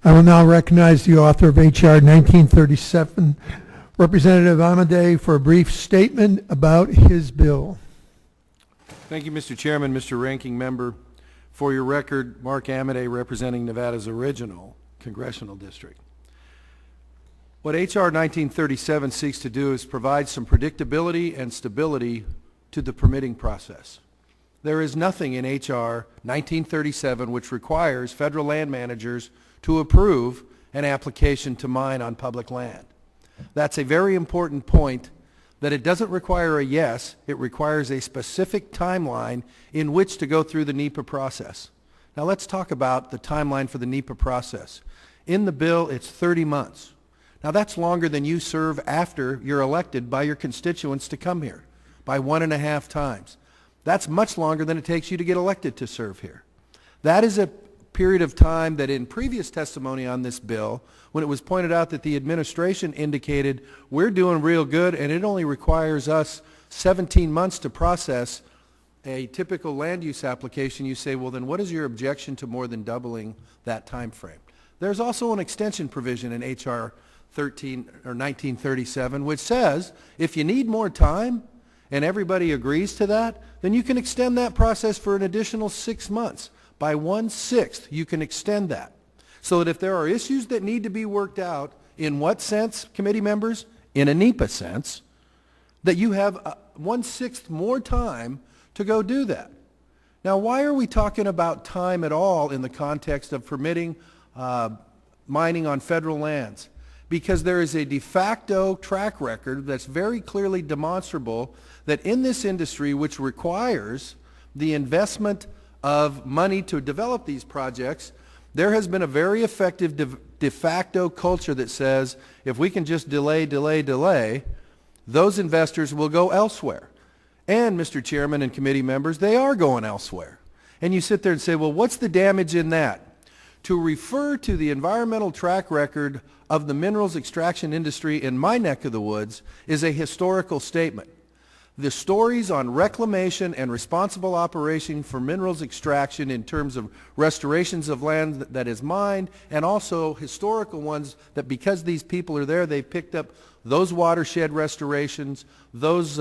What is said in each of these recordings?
I will now recognize the author of HR 1937, Representative Amadei, for a brief statement about his bill. Thank you, Mr. Chairman, Mr. Ranking Member. For your record, Mark Amadei, representing Nevada's original congressional district. What HR 1937 seeks to do is provide some predictability and stability to the permitting process. There is nothing in HR 1937 which requires federal land managers to approve an application to mine on public land. That's a very important point, that it doesn't require a yes, it requires a specific timeline in which to go through the NEPA process. Now let's talk about the timeline for the NEPA process. In the bill, it's 30 months. Now that's longer than you serve after you're elected by your constituents to come here, by 1.5 times. That's much longer than it takes you to get elected to serve here. That is a period of time that in previous testimony on this bill, when it was pointed out that the administration indicated we're doing real good and it only requires us 17 months to process a typical land use application, you say, well then what is your objection to more than doubling that time frame? There's also an extension provision in HR 1937 which says if you need more time and everybody agrees to that, then you can extend that process for an additional 6 months. By 1/6, you can extend that. So that if there are issues that need to be worked out, in what sense, committee members? In a NEPA sense, that you have 1/6 more time to go do that. Now, why are we talking about time at all in the context of permitting mining on federal lands? Because there is a de facto track record that's very clearly demonstrable that in this industry, which requires the investment of money to develop these projects, there has been a very effective de facto culture that says if we can just delay, those investors will go elsewhere. And, Mr. Chairman and committee members, they are going elsewhere. And you sit there and say, well, what's the damage in that? To refer to the environmental track record of the minerals extraction industry in my neck of the woods is a historical statement. The stories on reclamation and responsible operation for minerals extraction in terms of restorations of land that is mined, and also historical ones that because these people are there, they've picked up those watershed restorations, those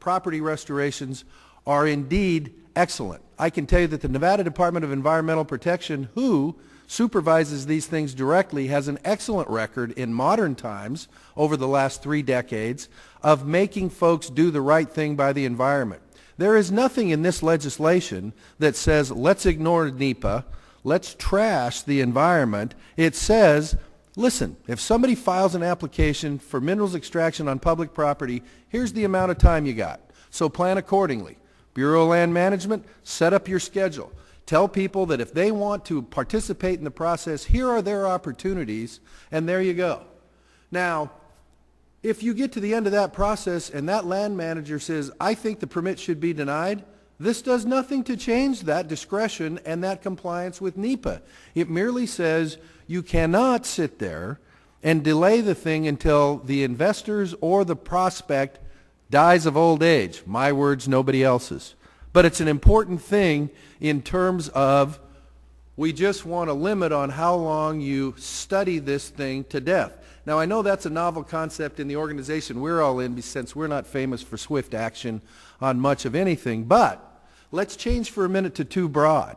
property restorations are indeed excellent. I can tell you that the Nevada Department of Environmental Protection, who supervises these things directly, has an excellent record in modern times over the last 3 decades of making folks do the right thing by the environment. There is nothing in this legislation that says let's ignore NEPA, let's trash the environment. It says, listen, if somebody files an application for minerals extraction on public property, here's the amount of time you got. So plan accordingly. Bureau of Land Management, set up your schedule. Tell people that if they want to participate in the process, here are their opportunities, and there you go. Now, if you get to the end of that process and that land manager says, I think the permit should be denied, this does nothing to change that discretion and that compliance with NEPA. It merely says you cannot sit there and delay the thing until the investors or the prospect dies of old age. My words, nobody else's. But it's an important thing in terms of we just want a limit on how long you study this thing to death. Now, I know that's a novel concept in the organization we're all in, since we're not famous for swift action on much of anything. But let's change for a minute to too broad.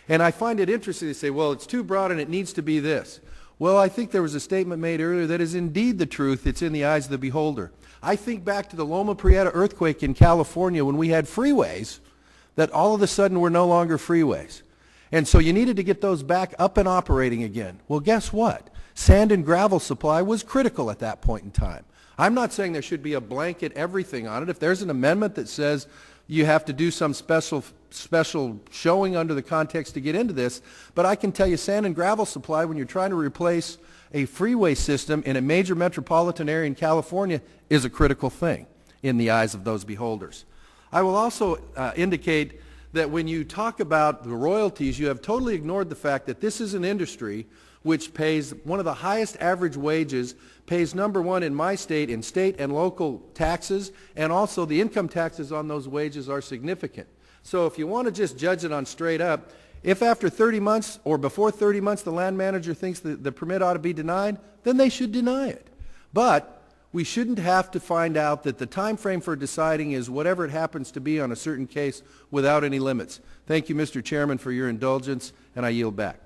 And I find it interesting to say, well, it's too broad and it needs to be this. Well, I think there was a statement made earlier that is indeed the truth. It's in the eyes of the beholder. I think back to the Loma Prieta earthquake in California when we had freeways that all of a sudden were no longer freeways. And so you needed to get those back up and operating again. Well, guess what? Sand and gravel supply was critical at that point in time. I'm not saying there should be a blanket everything on it. If there's an amendment that says you have to do some special showing under the context to get into this, but I can tell you sand and gravel supply, when you're trying to replace a freeway system in a major metropolitan area in California, is a critical thing in the eyes of those beholders. I will also indicate that when you talk about the royalties, you have totally ignored the fact that this is an industry which pays one of the highest average wages, pays #1 in my state in state and local taxes, and also the income taxes on those wages are significant. So if you want to just judge it on straight up, If after 30 months or before 30 months the land manager thinks that the permit ought to be denied, then they should deny it. But we shouldn't have to find out that the time frame for deciding is whatever it happens to be on a certain case without any limits. Thank you, Mr. Chairman, for your indulgence, and I yield back.